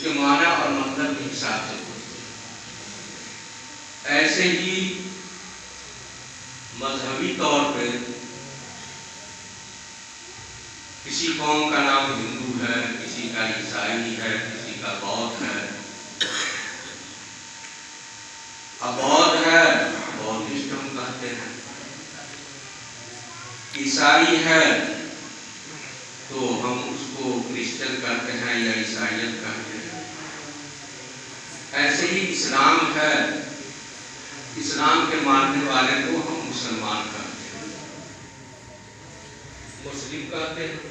کے معنی اور مطلب کے حساب سے پوچھتے ہیں۔ ایسے ہی مذہبی طور پہ کسی قوم کا نام ہندو ہے، کسی کا عیسائی ہے، کسی کا بودھ ہے۔ اب بودھ ہے بودھسٹ ہم کہتے ہیں، عیسائی ہے تو ہم اس کو کرسچن کہتے ہیں یا عیسائیت کہتے ہیں۔ ایسے ہی اسلام ہے، اسلام کے ماننے والے کو ہم مسلمان کہتے ہیں، مسلم کہتے ہیں۔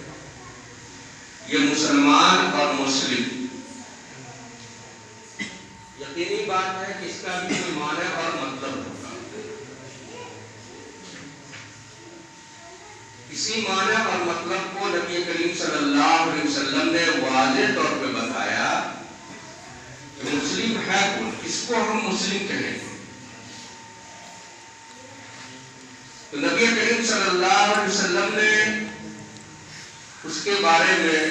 یہ مسلمان اور مسلم یقینی بات ہے کہ اس کا بھی کوئی معنی اور مطلب ہوگا۔ اسی معنی اور مطلب کو نبی کریم صلی اللہ علیہ وسلم نے واضح طور پہ بتایا کہ مسلم ہے کون، کس کو ہم مسلم کہیں۔ تو نبی کریم صلی اللہ علیہ وسلم نے اس کے بارے میں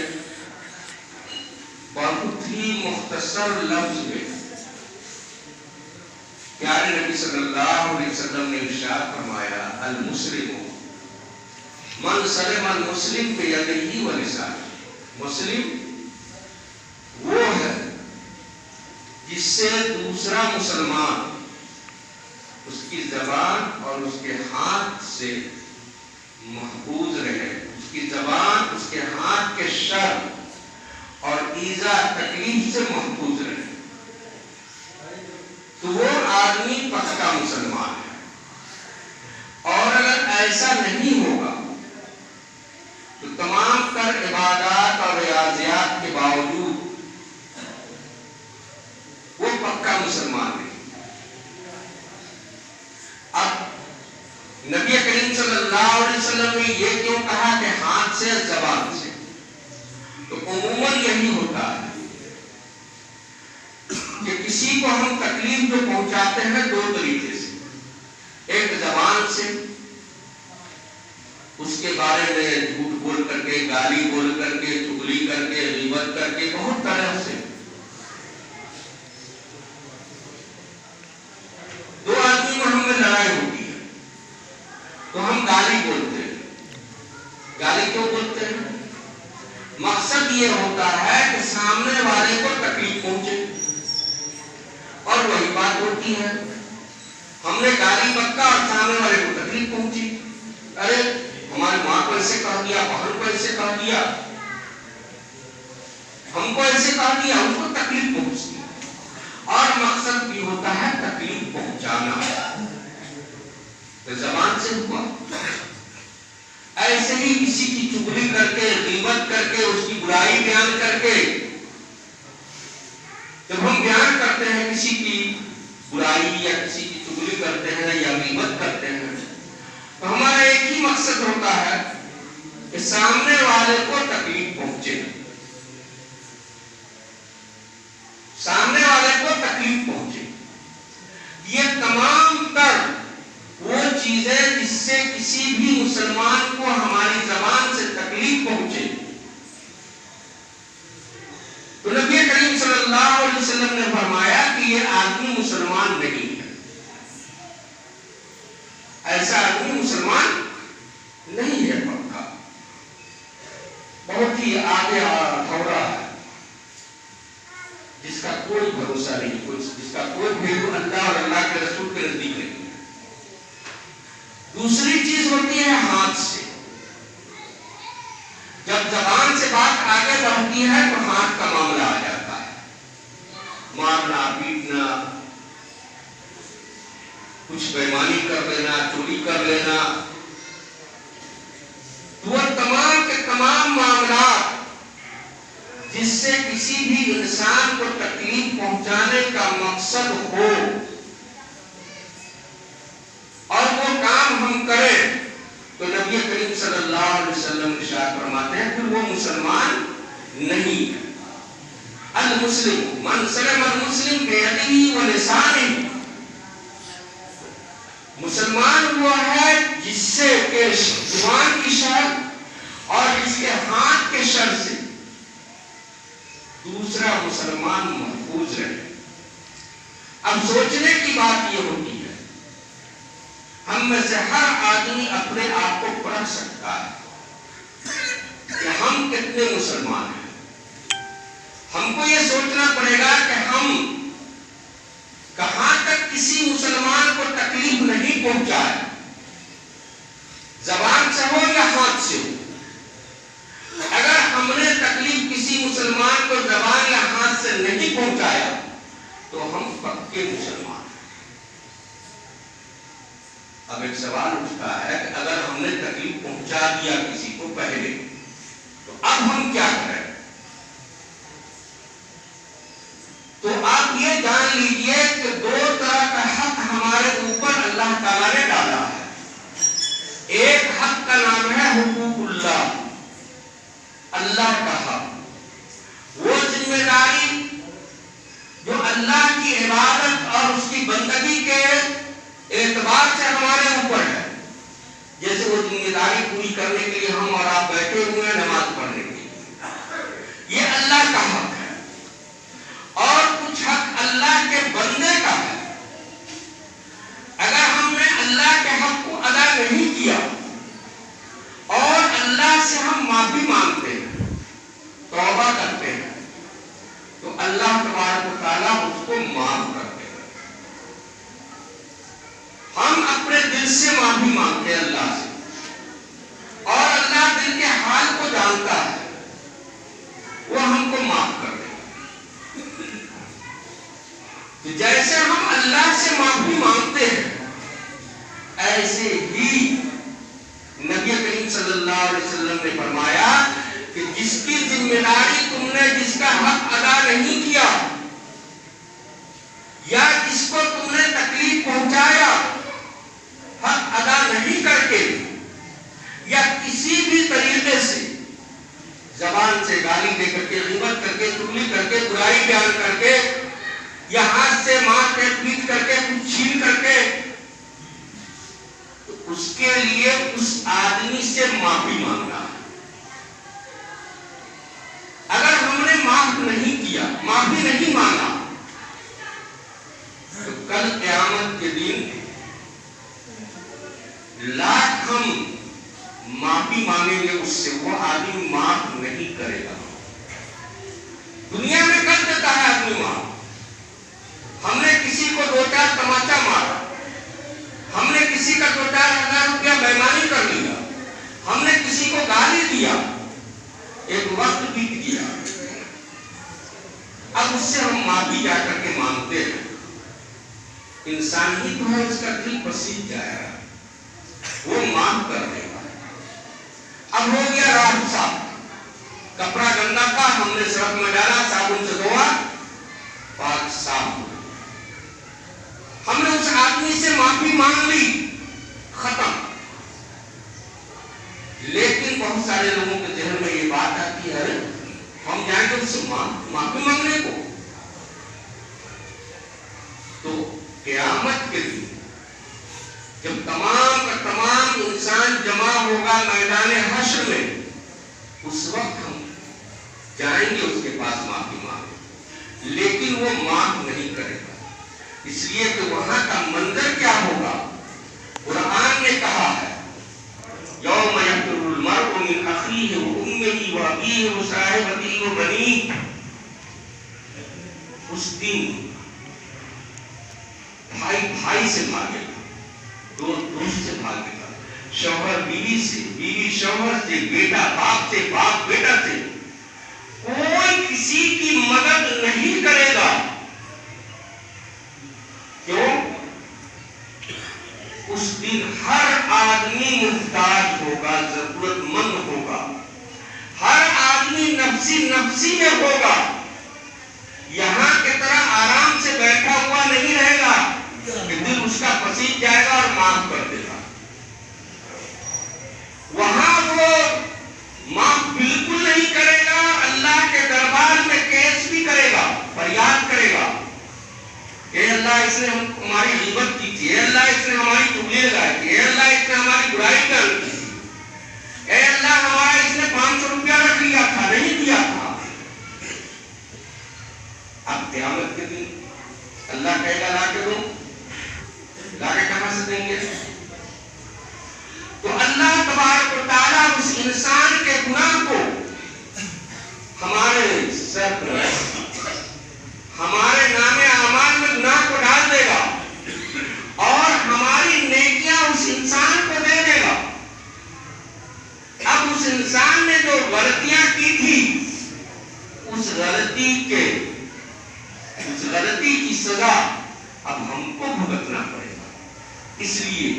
بہت ہی مختصر لفظ میں پیارے نبی صلی اللہ علیہ وسلم نے ارشاد فرمایا، المسلم من سلم المسلم بیدیہ ولسانہ۔ مسلم وہ ہے جس سے دوسرا مسلمان اس کی زبان اور اس کے ہاتھ سے محفوظ رہے، اس کی زبان اس کے ہاتھ کے شر اور ایذا تکلیف سے محفوظ رہے، تو وہ آدمی پکا مسلمان ہے۔ اور اگر ایسا نہیں ہوگا تو تمام تر عبادات اور ریاضیات کے باوجود وہ پکا مسلمان نہیں۔ اب نبی کریم صلی اللہ علیہ وسلم نے یہ کیوں کہا کہ ہاتھ سے زبان سے؟ تو عموماً یہی ہوتا ہے کہ کسی کو ہم تکلیف جو پہنچاتے ہیں دو طریقے سے، ایک زبان سے، اس کے بارے میں جھوٹ بول کر کے، گالی بول کر کے، چغلی کر کے، غیبت کر کے، بہت طرح سے۔ دو آدمی کو ہم میں لڑائی ہوتی ہے تو ہم گالی بولتے ہیں۔ گالی کیوں بولتے ہیں؟ مقصد یہ ہوتا ہے کہ سامنے والے کو تکلیف پہنچے، اور وہی بات ہوتی ہے، ہم نے گالی بکا اور سامنے والے کو تکلیف پہنچی، ارے ہماری ماں کو ایسے کہہ دیا، بہن کو ایسے کہہ دیا، ہم کو ایسے کہہ دیا، اس کو تکلیف پہنچتی، اور مقصد بھی ہوتا ہے تکلیف پہنچانا۔ تو زبان سے ہوا، ایسے ہی کسی کی چغلی کر کے، غیبت کر کے، اس کی برائی بیان کر کے، جب ہم بیان کرتے ہیں کسی کی برائی یا کسی کی چغلی کرتے ہیں یا غیبت کرتے ہیں، تو ہمارا ایک ہی مقصد ہوتا ہے کہ سامنے والے کو تکلیف پہنچے، سامنے والے کو تکلیف پہنچے۔ یہ تمام تر وہ چیزیں جس سے کسی بھی مسلمان کو ہماری زبان سے تکلیف پہنچے، تو نبی کریم صلی اللہ علیہ وسلم نے فرمایا کہ یہ آدمی مسلمان نہیں ہے، ایسا آدمی مسلمان نہیں ہے پکا، بہت ہی آگے دھورا ہے، جس کا کوئی بھروسہ نہیں، جس کا کوئی ویلو اللہ اور اللہ کے رسول کے نزدیک نہیں ہے۔ دوسری چیز ہوتی ہے ہاتھ سے، جب زبان سے بات آگے بڑھتی ہے تو ہاتھ کا معاملہ آ جاتا ہے، مارنا، پیٹنا، کچھ بےمانی کر لینا، چوری کر لینا، تو وہ تمام کے تمام معاملات جس سے کسی بھی انسان کو تکلیف پہنچانے کا مقصد ہو اور وہ کام ہم کریں، تو نبی کریم صلی اللہ علیہ وسلم ارشاد فرماتے ہیں کہ وہ مسلمان نہیں ہے۔ المسلم من سلم المسلم بیدیہ ولسانہ، مسلمان وہ ہے جس سے کہ زبان کی شر اور جس کے ہاتھ کے شر سے دوسرا مسلمان محفوظ رہے۔ اب سوچنے کی بات یہ ہوتی ہے، ہم میں سے ہر آدمی اپنے آپ کو پرکھ سکتا ہے کہ ہم کتنے مسلمان ہیں۔ ہم کو یہ سوچنا پڑے گا کہ ہم کہاں تک کسی مسلمان کو تکلیف نہیں پہنچائے، زبان سے ہو یا ہاتھ سے ہو۔ اگر ہم نے تکلیف کسی مسلمان کو زبان یا ہاتھ سے نہیں پہنچایا تو ہم پکے مسلمان ہیں۔ اب ایک سوال اٹھتا ہے کہ اگر ہم نے تکلیف پہنچا دیا کسی کو پہلے تو اب ہم کیا کریں؟ تو آپ یہ جان لیجئے کہ دو طرح کا حق ہمارے اوپر اللہ تعالیٰ نے ڈالا ہے۔ ایک حق کا نام ہے حقوق اللہ، اللہ کا حق، وہ ذمہ داری جو اللہ کی عبادت اور اس کی بندگی کے اعتبار سے ہمارے اوپر ہے۔ جیسے وہ ذمہ داری پوری کرنے کے لیے ہم اور آپ بیٹھے ہوئے ہیں نماز پڑھنے کے لیے، یہ اللہ کا حق ہے۔ اور کچھ حق اللہ کے بندے کا ہے۔ اگر ہم نے اللہ کے حق کو ادا نہیں کیا اور اللہ سے ہم معافی مانگتے ہیں، توبہ کرتے ہیں، تو اللہ تبارک و تعالیٰ اس کو معاف کرتے ہیں۔ ہم اپنے دل سے معافی مانگتے ہیں اللہ سے، اور اللہ دل کے حال کو جانتا ہے، وہ ہم کو معاف کر دے گا۔ جیسے ہم اللہ سے معافی مانگتے ہیں، ایسے ہی نبی کریم صلی اللہ علیہ وسلم نے فرمایا کہ جس کی ذمہ داری تم نے جس کا حق ادا نہیں کیا، یا جس کو تم نے تکلیف پہنچایا حق ادا نہیں کر کے، یا کسی بھی طریقے سے زبان سے گالی دے کر کے، غیبت کر کے، چغلی کر کے، برائی بیان کر کے، یا ہاتھ سے مار کے، پیٹ کر کے، کچھ چھین کر کے، تو اس کے لیے اس آدمی سے معافی مانگنا ہے۔ اگر ہم نے معاف نہیں کیا، معافی نہیں مانگا، تو کل قیامت کے دن لاکھ ہم معافی مانگیں گے اس سے، وہ آدمی معاف نہیں کرے گا۔ دنیا میں کر دیتا ہے آدمی معاف۔ ہم نے کسی کو 2-4 تماچا مارا، ہم نے کسی کا 2-4 ہزار روپیہ بےایمانی کر لیا، ہم نے کسی کو گالی دیا، ایک وقت بیت گیا، اب اس سے ہم معافی جا کر کے مانگتے ہیں۔ انسان ہی تو ہے، اس کا دل پسیج جائے گا، وہ معاف کر دے گا۔ اب ہو گیا راہ صاف، کپڑا گندا تھا، ہم نے سرف میں ڈالا، صابن سے دھویا، پاک صاف ہو، ہم نے اس آدمی سے معافی مانگ لی، ختم۔ لیکن بہت سارے لوگوں کے ذہن میں یہ بات آتی ہے، ہم جائیں گے اس سے معافی مانگنے کو؟ تو قیامت کے دن جب تمام کا تمام انسان جمع ہوگا میدان حشر میں، اس وقت ہم جائیں گے اس کے پاس معافی مانگے، لیکن وہ معاف نہیں کرے گا، اس لیے کہ وہاں کا منظر کیا ہوگا؟ قرآن نے کہا ہے یوم یفر المرء من اخیہ وامہ وابیہ وصاحبتہ وبنیہ، اس دن بھائی بھائی سے بھاگے گا، دوست سے بھاگے گا، شوہر بیوی سے، بیوی شوہر سے، بیٹا باپ سے، باپ بیٹا سے، کوئی کسی کی مدد نہیں کرے گا۔ کیوں؟ اس دن ہر آدمی محتاج ہوگا، ضرورت مند ہوگا، ہر آدمی نفسی نفسی میں ہوگا، یہاں کی طرح آرام سے بیٹھا ہوا نہیں رہے گا کہ دل اس کا پسیج جائے گا اور معاف کر دے گا۔ وہاں وہ معاف بالکل نہیں کرے گا، اللہ کے دربار میں کیس بھی کرے گا، فریاد کرے گا، اے اللہ اس نے ہماری غیبت کی تھی، اے اللہ اس نے ہماری چغلی لگائی تھی، اے اللہ اس نے ہماری برائی بیان کی تھی، اے اللہ ہمارا اس نے 500 روپیہ رکھ لیا تھا، نہیں دیا تھا، اب قیامت کے دن اللہ کہے گا لا کے دو، لا کے کہاں سے دیں گے؟ تو اللہ تبارک و تعالیٰ اس انسان کے گناہ کو ہمارے سر پر، ہمارے نام اعمال میں گناہ کو ڈال دے گا اور ہماری نیکیاں اس انسان کو دے دے گا۔ اب اس انسان نے جو غلطیاں کی تھی، اس غلطی کی سزا اب ہم کو بھگتنا پڑے گا۔ اس لیے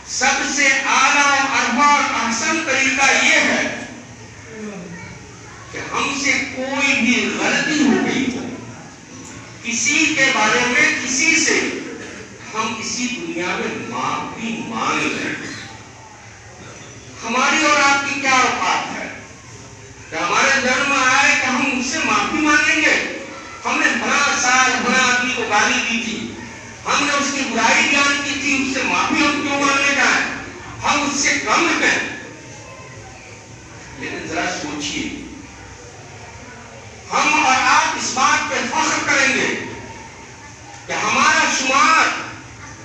سب سے اعلیٰ اربا اور احسن طریقہ یہ ہے کہ ہم سے کوئی بھی غلطی ہو گئی ہو، کسی کے بارے میں کسی سے ہم اسی دنیا میں معافی مانگ لیں۔ ہماری اور آپ کی کیا اوقات ہے کہ ہمارے ذہن میں آئے کہ ہم اس سے معافی مانگیں گے؟ ہم نے بڑا سال بڑا آدمی کو گالی دی تھی، ہم نے اس کی برائی بیان کی تھی، اس سے معافی ہم کیوں مانگنے جائیں؟ ہم اس سے کم ہیں۔ لیکن ذرا سوچئے، ہم اور آپ اس بات پہ فخر کریں گے کہ ہمارا شمار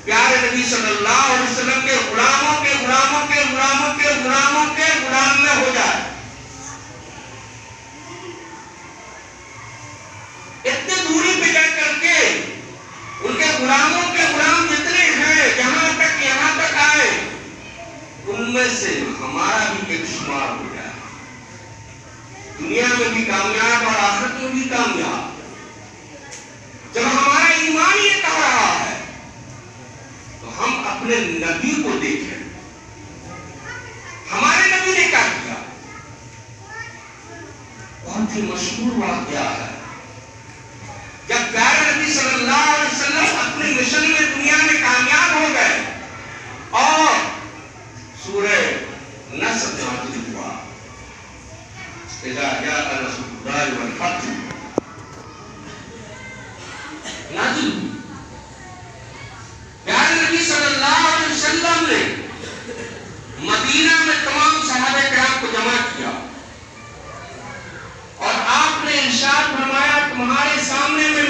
پیارے نبی صلی اللہ علیہ وسلم کے غلاموں کے غلاموں کے غلاموں کے غلاموں کے غلام میں ہو جائے۔ اتنی دوری پہ جا کر کے ان کے غلاموں کے غلام جتنے ہیں، جہاں تک یہاں تک آئے، ان میں سے ہمارا بھی ایک شمار ہو جائے، دنیا میں بھی کامیاب اور آخرت میں بھی کامیاب۔ جب ہمارا ایمان یہ کہہ رہا ہے تو ہم اپنے نبی کو دیکھیں، ہمارے نبی نے کیا کیا؟ بہت ہی مشہور واقعہ ہے، جب پیارے نبی صلی اللہ علیہ وسلم اپنے مشن میں دنیا میں کامیاب ہو گئے اور سورہ نصر نازل ہوا، اذا جاء